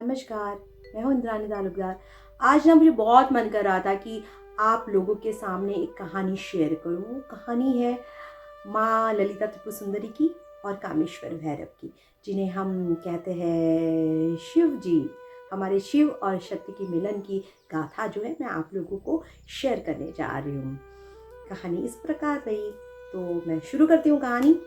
नमस्कार, मैं हूँ इंद्रानी तालुकदार। आज ना मुझे बहुत मन कर रहा था कि आप लोगों के सामने एक कहानी शेयर करूँ। वो कहानी है माँ ललिता त्रिपुर सुंदरी की और कामेश्वर भैरव की, जिन्हें हम कहते हैं शिव जी। हमारे शिव और शक्ति की मिलन की गाथा जो है मैं आप लोगों को शेयर करने जा रही हूँ। कहानी इस प्रकार रही, तो मैं शुरू करती हूँ कहानी।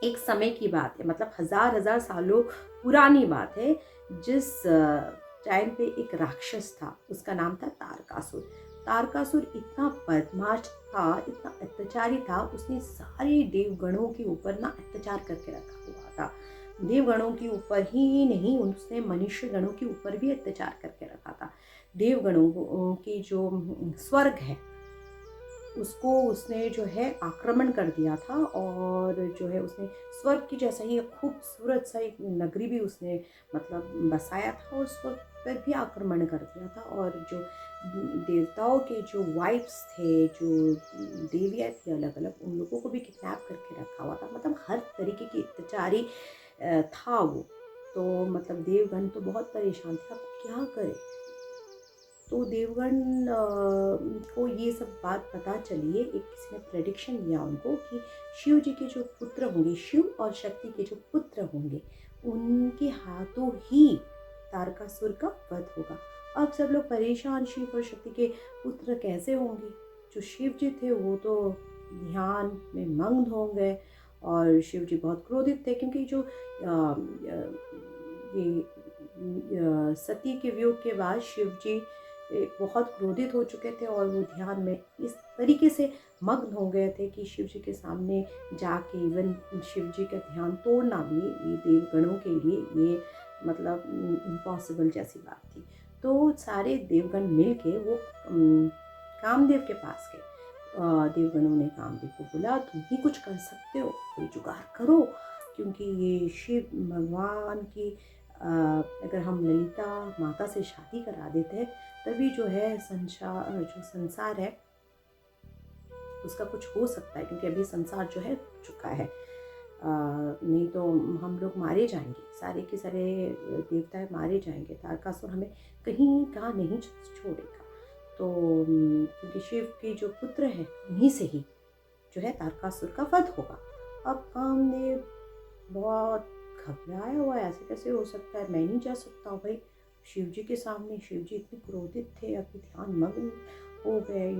एक समय की बात है, मतलब हजार हजार सालों पुरानी बात है, जिस टाइम पे एक राक्षस था, उसका नाम था तारकासुर। तारकासुर इतना बदमाश था, इतना अत्याचारी था, उसने सारे देवगणों के ऊपर ना अत्याचार करके रखा हुआ था। देवगणों के ऊपर ही नहीं, उसने मनुष्य गणों के ऊपर भी अत्याचार करके रखा था। देवगणों की जो स्वर्ग है उसको उसने जो है आक्रमण कर दिया था, और जो है उसने स्वर्ग की जैसा ही एक खूबसूरत सा एक नगरी भी उसने मतलब बसाया था, और स्वर्ग पर भी आक्रमण कर दिया था। और जो देवताओं के जो वाइफ्स थे, जो देवियाँ थी अलग अलग, उन लोगों को भी किडनैप करके रखा हुआ था। मतलब हर तरीके की अत्याचारी था वो। तो मतलब देवगण तो बहुत परेशान थे, अब क्या करे। तो देवगण को ये सब बात पता चली है, एक किसी ने प्रेडिक्शन दिया उनको कि शिव जी के जो पुत्र होंगे, शिव और शक्ति के जो पुत्र होंगे, उनके हाथों ही तारकासुर का वध होगा। अब सब लोग परेशान, शिव और शक्ति के पुत्र कैसे होंगे। जो शिव जी थे वो तो ध्यान में मग्न हो गए, और शिव जी बहुत क्रोधित थे, क्योंकि जो सती के वियोग के बाद शिव जी बहुत क्रोधित हो चुके थे, और वो ध्यान में इस तरीके से मग्न हो गए थे कि शिव जी के सामने जाके इवन शिव जी का ध्यान तोड़ना भी ये देवगणों के लिए ये मतलब इम्पॉसिबल जैसी बात थी। तो सारे देवगण मिल के वो कामदेव के पास गए। देवगणों ने कामदेव को बोला, तुम ही कुछ कर सकते हो, कोई जुगाड़ करो, क्योंकि ये शिव भगवान की अगर हम ललिता माता से शादी करा देते हैं तभी जो है संसार है उसका कुछ हो सकता है, क्योंकि अभी संसार जो है चुका है। नहीं तो हम लोग मारे जाएंगे, सारे के सारे देवता मारे जाएंगे। तारकासुर हमें कहीं का नहीं छोड़ेगा। तो क्योंकि शिव के जो पुत्र हैं उन्हीं से ही जो है तारकासुर का वध होगा। अब कामदेव बहुत घबराया हुआ है, ऐसे कैसे हो सकता है, मैं नहीं जा सकता हूँ भाई शिव जी के सामने। शिव जी इतने क्रोधित थे, अभी ध्यान मग्न हो गए,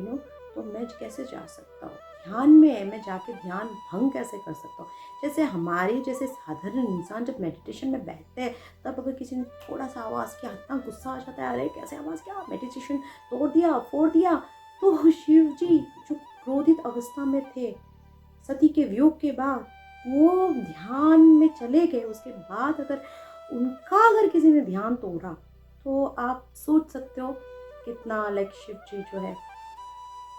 तो मैं कैसे जा सकता हूँ, ध्यान में है, मैं जाके ध्यान भंग कैसे कर सकता हूँ। जैसे हमारे जैसे साधारण इंसान जब मेडिटेशन में बैठते हैं, तब अगर किसी ने थोड़ा सा आवाज़ किया, इतना गुस्सा आ जाता है, अरे कैसे आवाज़ किया, मेडिटेशन तोड़ दिया, फोड़ दिया। तो शिव जी जो क्रोधित अवस्था में थे सती के वियोग के बाद, वो ध्यान में चले गए। उसके बाद अगर किसी ने ध्यान तोड़ा, तो आप सोच सकते हो कितना शिव जी जो है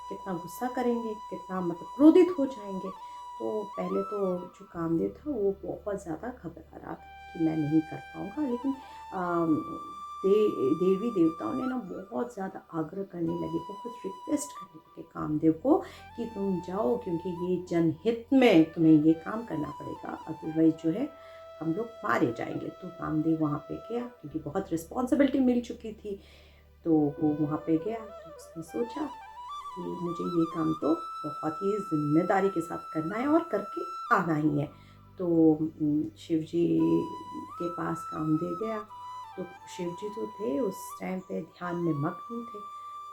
कितना गुस्सा करेंगे, कितना मतलब क्रोधित हो जाएंगे। तो पहले तो जो कामदेव था वो बहुत ज़्यादा घबरा रहा था कि मैं नहीं कर पाऊँगा, लेकिन देवी देवताओं ने ना बहुत ज़्यादा आग्रह करने लगे, बहुत रिक्वेस्ट करने लगे कामदेव को कि तुम जाओ, क्योंकि ये जनहित में तुम्हें ये काम करना पड़ेगा, अदरवाइज जो है हम लोग मारे जाएंगे। तो कामदेव वहाँ पे गया, क्योंकि बहुत रिस्पॉन्सिबिलिटी मिल चुकी थी। तो वो वहाँ पे गया, तो उसने सोचा कि मुझे ये काम तो बहुत ही जिम्मेदारी के साथ करना है और करके आना ही है। तो शिव जी के पास कामदेव गया। तो शिव जी जो थे उस टाइम पे ध्यान में मग्न थे।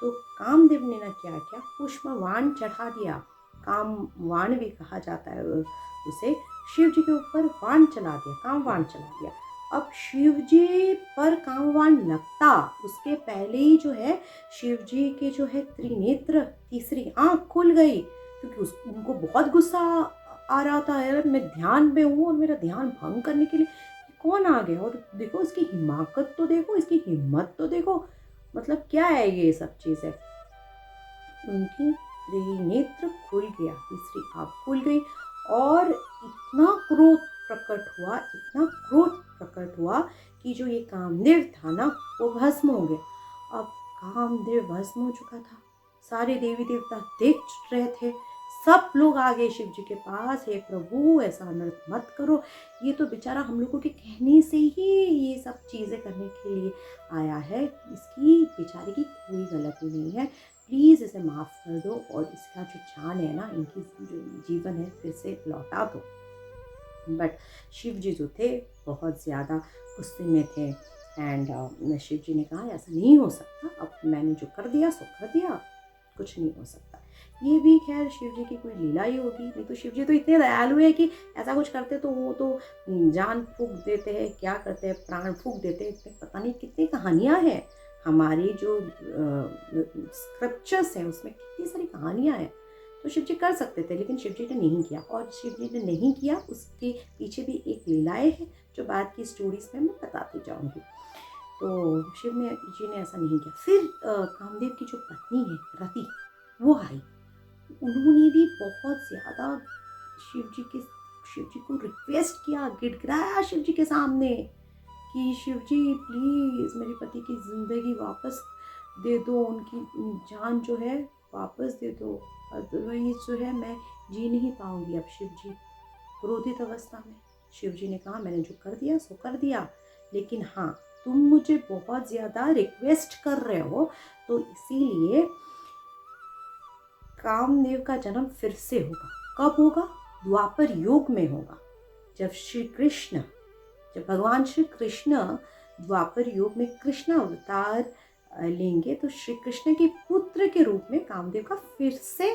तो कामदेव ने ना क्या किया, पुष्पवाण चढ़ा दिया। कामवाण भी कहा जाता है उसे। शिव जी के ऊपर वाण चला दिया, कामवाण चला दिया। अब शिव जी पर कामवाण लगता उसके पहले ही जो है शिव जी के जो है त्रिनेत्र, तीसरी आंख खुल गई, क्योंकि उनको बहुत गुस्सा आ रहा था, यार मैं ध्यान में हूँ और मेरा ध्यान भंग करने के लिए कौन आ गया। और देखो इसकी हिमाकत तो देखो, इसकी हिम्मत तो देखो, मतलब क्या है ये सब चीज़ें। उनकी त्रिनेत्र खुल गया, तीसरी आंख खुल गई, और इतना क्रोध प्रकट हुआ, इतना क्रोध प्रकट हुआ कि जो ये कामदेव था ना वो भस्म हो गया। अब कामदेव भस्म हो चुका था, सारे देवी देवता देख रहे थे, सब लोग आ गए शिव जी के पास, हे प्रभु ऐसा अनर्थ मत करो, ये तो बेचारा हम लोगों के कहने से ही ये सब चीज़ें करने के लिए आया है, इसकी बेचारे की कोई गलती नहीं है, प्लीज़ इसे माफ़ कर दो और इसका जो जान है ना, इनकी जो जीवन है फिर से लौटा दो। बट शिव जी जो थे बहुत ज़्यादा गुस्से में थे एंड शिव जी ने कहा ऐसा नहीं हो सकता, अब मैंने जो कर दिया सो कर दिया, कुछ नहीं हो सकता। ये भी खैर शिव जी की कोई लीला ही होगी, नहीं तो शिव जी तो इतने दयालु है कि ऐसा कुछ करते तो वो तो जान फूँक देते हैं, क्या करते हैं, प्राण फूँक देते हैं, इतने पता नहीं कितनी कहानियाँ हैं हमारी जो स्क्रिप्चर्स हैं उसमें कितनी सारी कहानियाँ हैं। तो शिव जी कर सकते थे लेकिन शिव जी ने नहीं किया, और शिव जी ने नहीं किया उसके पीछे भी एक लीलाएँ हैं जो बाद की स्टोरीज में मैं बताती जाऊँगी। तो जी ने ऐसा नहीं किया। फिर कामदेव की जो पत्नी है रति, वो आई, उन्होंने भी बहुत ज़्यादा शिव जी को रिक्वेस्ट किया, गिड़गिड़ाया शिव जी के सामने कि शिव जी प्लीज़ मेरे पति की ज़िंदगी वापस दे दो, उनकी जान जो है वापस दे दो, अदरवाइज जो है मैं जी नहीं पाऊंगी। अब शिव जी क्रोधित अवस्था में, शिव जी ने कहा मैंने जो कर दिया सो कर दिया, लेकिन हाँ तुम मुझे बहुत ज़्यादा रिक्वेस्ट कर रहे हो तो इसीलिए कामदेव का जन्म फिर से होगा। कब होगा? द्वापर युग में होगा, जब भगवान श्री कृष्ण द्वापर युग में कृष्ण अवतार लेंगे तो श्री कृष्ण के पुत्र के रूप में कामदेव का फिर से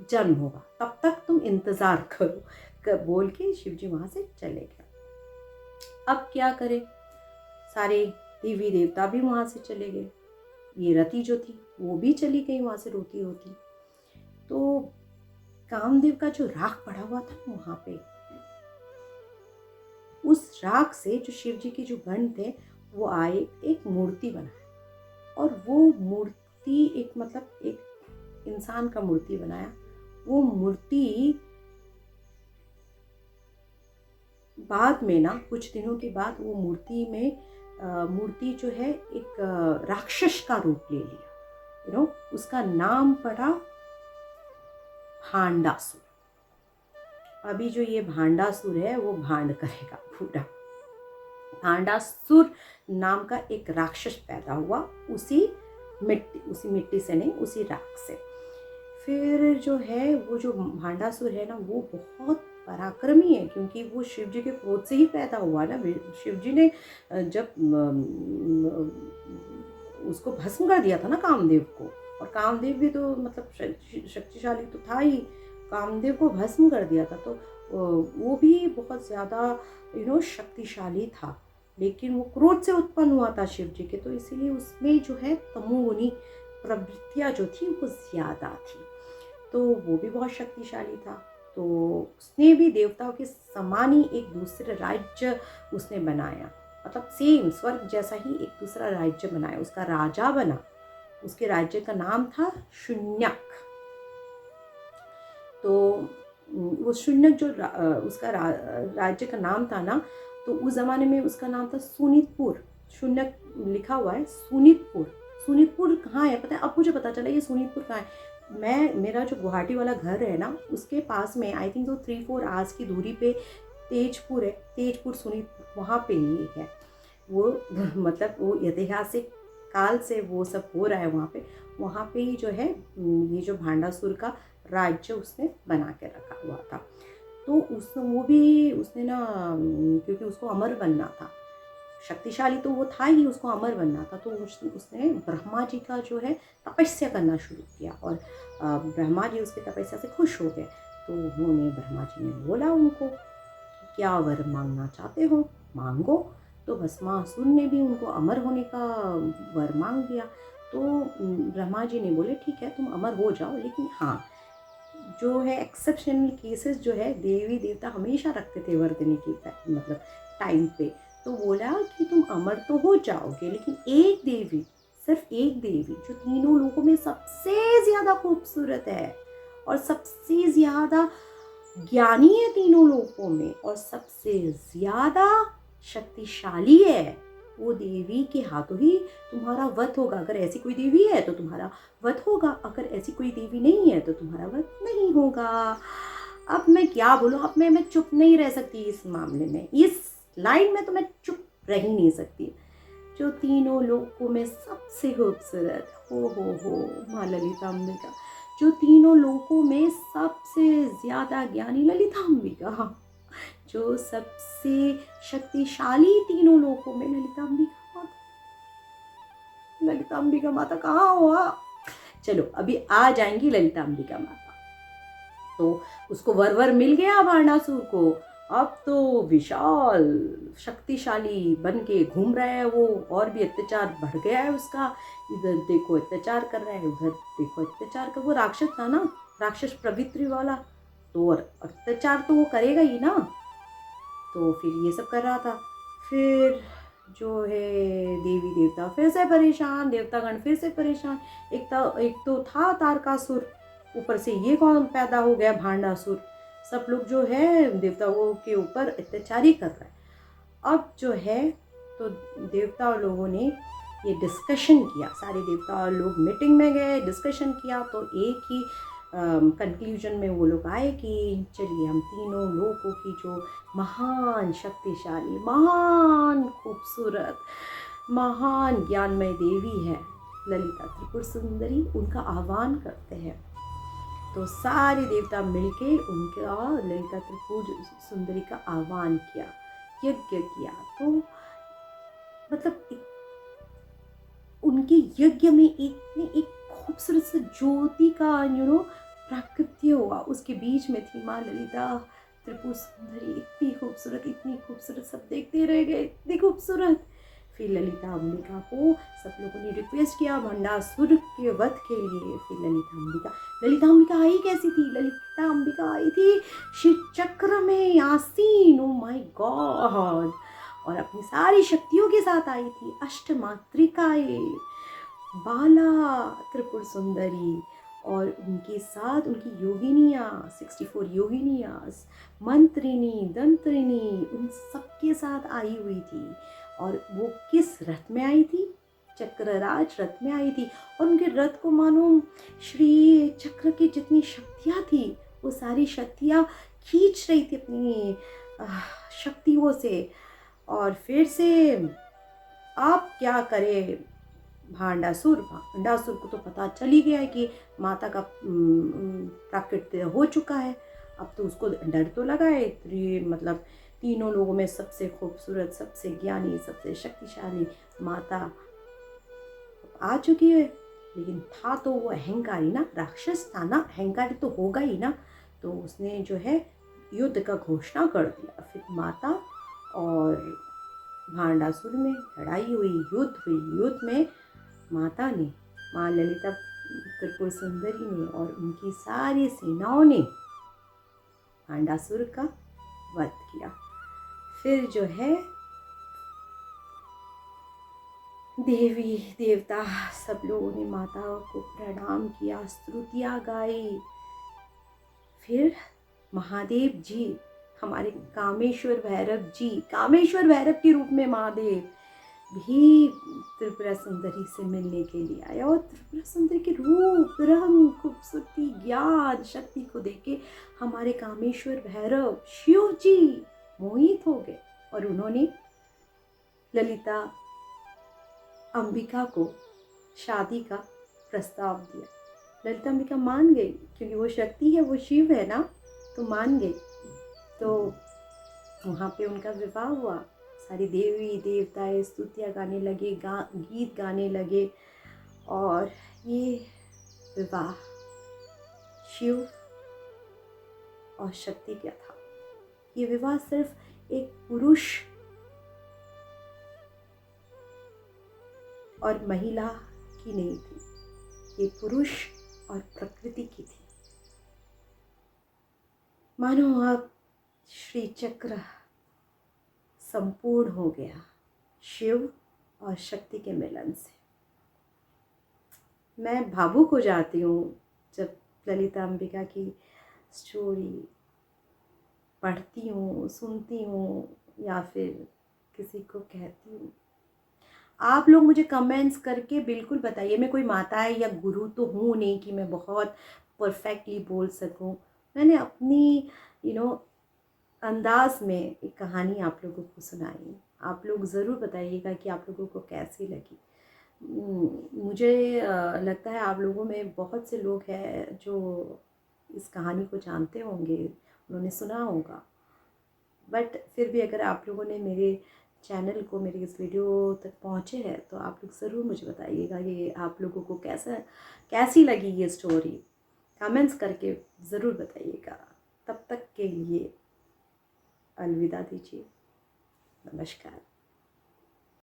जन्म होगा, तब तक तुम इंतजार करो, बोल के शिव जी वहां से चले गए। अब क्या करें, सारे देवी देवता भी वहां से चले गए, ये रति जो थी वो भी चली गई वहां से रोती रोती। तो कामदेव का जो राख पड़ा हुआ था वहां पे, उस राख से जो शिव जी के जो गण थे वो आए, एक मूर्ति बनाया, और वो मूर्ति एक इंसान का मूर्ति बनाया। वो मूर्ति बाद में ना, कुछ दिनों के बाद वो मूर्ति जो है एक राक्षस का रूप ले लिया, उसका नाम पड़ा भांडासुर। अभी जो ये भांडासुर है वो भांड करेगा पूरा। भांडासुर नाम का एक राक्षस पैदा हुआ उसी मिट्टी से नहीं, उसी राख से। फिर जो है वो जो भांडासुर है ना वो बहुत पराक्रमी है, क्योंकि वो शिव जी के क्रोध से ही पैदा हुआ ना। शिव जी ने जब उसको भस्म कर दिया था ना कामदेव को, और कामदेव भी तो शक्तिशाली तो था ही, कामदेव को भस्म कर दिया था, तो वो भी बहुत ज़्यादा शक्तिशाली था, लेकिन वो क्रोध से उत्पन्न हुआ था शिव जी के, तो इसीलिए उसमें जो है तमोगुनी प्रवृत्तियाँ जो थी वो ज़्यादा थी, तो वो भी बहुत शक्तिशाली था। तो उसने भी देवताओं के समान ही एक दूसरे राज्य उसने बनाया, सेम स्वर्ग जैसा ही एक दूसरा राज्य बनाया, उसका राजा बना। उसके राज्य का नाम था शून्यक। तो वो शून्यक जो उसका राज्य का नाम था ना, तो उस ज़माने में उसका नाम था सुनीतपुर। शून्यक लिखा हुआ है सुनीतपुर। सुनीतपुर कहाँ है पता है? अब मुझे पता चला ये सुनीतपुर कहाँ है। मेरा जो गुवाहाटी वाला घर है ना, उसके पास में आई थिंक तो 3-4 आवर्स की दूरी पे तेजपुर है, तेजपुर सुनीतपुर, वहाँ पे ही है वो। वो ऐतिहासिक काल से वो सब हो रहा है वहाँ पे ही जो है ये जो भांडासुर का राज्य उसने बना के रखा हुआ था। तो उसने ना, क्योंकि उसको अमर बनना था, शक्तिशाली तो वो था ही, उसको अमर बनना था, तो उसने ब्रह्मा जी का जो है तपस्या करना शुरू किया, और ब्रह्मा जी उसकी तपस्या से खुश हो गए। तो उन्होंने ब्रह्मा जी ने बोला उनको क्या वर मांगना चाहते हो, मांगो। तो भस्मासुर ने भी उनको अमर होने का वर मांग दिया। तो ब्रह्मा जी ने बोले ठीक है तुम अमर हो जाओ, लेकिन हाँ जो है एक्सेप्शनल केसेस जो है देवी देवता हमेशा रखते थे वर देने की टाइम पे। तो बोला कि तुम अमर तो हो जाओगे, लेकिन एक देवी, सिर्फ एक देवी जो तीनों लोगों में सबसे ज़्यादा खूबसूरत है और सबसे ज़्यादा ज्ञानी है तीनों लोगों में, और सबसे ज़्यादा शक्तिशाली है, वो देवी के हाथों ही तुम्हारा वध होगा। अगर ऐसी कोई देवी है तो तुम्हारा वध होगा, अगर ऐसी कोई देवी नहीं है तो तुम्हारा वध नहीं होगा। अब मैं क्या बोलूँ, अब मैं चुप नहीं रह सकती इस मामले में, इस लाइन में तो मैं चुप रह ही नहीं सकती। जो तीनों लोकों में सबसे खूबसूरत, हो माँ ललिता अंबिका, जो तीनों लोकों में सबसे ज्यादा ज्ञानी ललिता अंबिका, जो सबसे शक्तिशाली तीनों लोकों में ललिता अंबिका माता। ललिता अंबिका माता कहाँ हुआ? चलो अभी आ जाएंगी ललिता अंबिका माता। तो उसको वर मिल गया भांडासुर को, अब तो विशाल शक्तिशाली बन के घूम रहा है वो, और भी अत्याचार बढ़ गया है उसका। इधर देखो अत्याचार कर रहा है, उधर देखो अत्याचार कर, वो राक्षस था ना, राक्षस प्रवृत्ति वाला, तो और अत्याचार तो वो करेगा ही ना। तो फिर ये सब कर रहा था। फिर जो है देवी देवता फिर से परेशान, देवतागण फिर से परेशान। एक तो था तारकासुर, ऊपर से ये कौन पैदा हो गया भांडासुर। सब लोग जो है देवताओं के ऊपर अत्याचारी कर रहा है। अब जो है तो देवता लोगों ने ये डिस्कशन किया, सारे देवता लोग मीटिंग में गए, डिस्कशन किया, तो एक ही कंक्लूजन में वो लोग आए कि चलिए हम तीनों लोगों की जो महान शक्तिशाली, महान खूबसूरत, महान ज्ञानमय देवी है ललिता त्रिपुर सुंदरी, उनका आह्वान करते हैं। तो सारे देवता मिलके उनका ललिता त्रिपुर सुंदरी का आह्वान किया, यज्ञ किया। तो मतलब उनके यज्ञ में एक खूबसूरत से ज्योति का प्राकृत्य हुआ। उसके बीच में थी माँ ललिता त्रिपुर सुंदरी, इतनी खूबसूरत, सब देखते रह गए, इतनी खूबसूरत। फिर ललिता अंबिका को सब लोगों ने रिक्वेस्ट किया भंडासुर के वध के लिए। फिर ललिता अंबिका आई कैसी थी? ललिता अंबिका आई थी शिव चक्र में आसीन, ओ माय गॉड, और अपनी सारी शक्तियों के साथ आई थी। अष्टमात्रिकाएं, बाला त्रिपुर सुंदरी, और उनके साथ उनकी योगिनियाँ, 64 योगिनियाँ, मंत्रिनी, दंत्रिनी, उन सबके साथ आई हुई थी। और वो किस रथ में आई थी? चक्रराज रथ में आई थी। और उनके रथ को मानो श्री चक्र की जितनी शक्तियाँ थी, वो सारी शक्तियाँ खींच रही थी अपनी शक्तियों से। और फिर से आप क्या करे भांडासुर को तो पता चल ही गया है कि माता का प्राकट्य हो चुका है। अब तो उसको डर तो लगा है, मतलब तीनों लोगों में सबसे खूबसूरत, सबसे ज्ञानी, सबसे शक्तिशाली माता आ चुकी है। लेकिन था तो वो अहंकारी ना, राक्षस था ना, अहंकारी तो होगा ही ना। तो उसने जो है युद्ध का घोषणा कर दिया। फिर माता और भांडासुर में लड़ाई हुई, युद्ध में माता ने, माँ ललिता त्रिपुर सुंदरी ने और उनकी सारी सेनाओं ने भांडासुर का वध किया। फिर जो है देवी देवता सब लोगों ने माता को प्रणाम किया, स्तुतियाँ गाई। फिर महादेव जी, हमारे कामेश्वर भैरव जी, कामेश्वर भैरव के रूप में महादेव भी त्रिपुरा सुंदरी से मिलने के लिए आया। और त्रिपुरा सुंदरी के रूप, रंग, खूबसूरती, ज्ञान, शक्ति को देखे हमारे कामेश्वर भैरव शिव जी मोहित हो गए। और उन्होंने ललिता अंबिका को शादी का प्रस्ताव दिया। ललिता अंबिका मान गई, क्योंकि वो शक्ति है, वो शिव है ना, तो मान गई। तो वहाँ पे उनका विवाह हुआ। सारी देवी देवताएं स्तुतियाँ गाने लगे, गीत गाने लगे। और ये विवाह शिव और शक्ति का था। ये विवाह सिर्फ एक पुरुष और महिला की नहीं थी, ये पुरुष और प्रकृति की थी। मानो अब श्री चक्र संपूर्ण हो गया शिव और शक्ति के मिलन से। मैं भावुक हो जाती हूँ जब ललिता अंबिका की स्टोरी पढ़ती हूँ, सुनती हूँ, या फिर किसी को कहती हूँ। आप लोग मुझे कमेंट्स करके बिल्कुल बताइए। मैं कोई माता है या गुरु तो हूँ नहीं कि मैं बहुत परफेक्टली बोल सकूँ। मैंने अपनी अंदाज में एक कहानी आप लोगों को सुनाई। आप लोग ज़रूर बताइएगा कि आप लोगों को कैसी लगी। मुझे लगता है आप लोगों में बहुत से लोग हैं जो इस कहानी को जानते होंगे, उन्होंने सुना होगा। बट फिर भी अगर आप लोगों ने मेरे चैनल को, मेरी इस वीडियो तक पहुँचे हैं, तो आप लोग ज़रूर मुझे बताइएगा कि आप लोगों को कैसी लगी ये स्टोरी। कमेंट्स करके ज़रूर बताइएगा। तब तक के लिए अलविदा दीजिए। नमस्कार।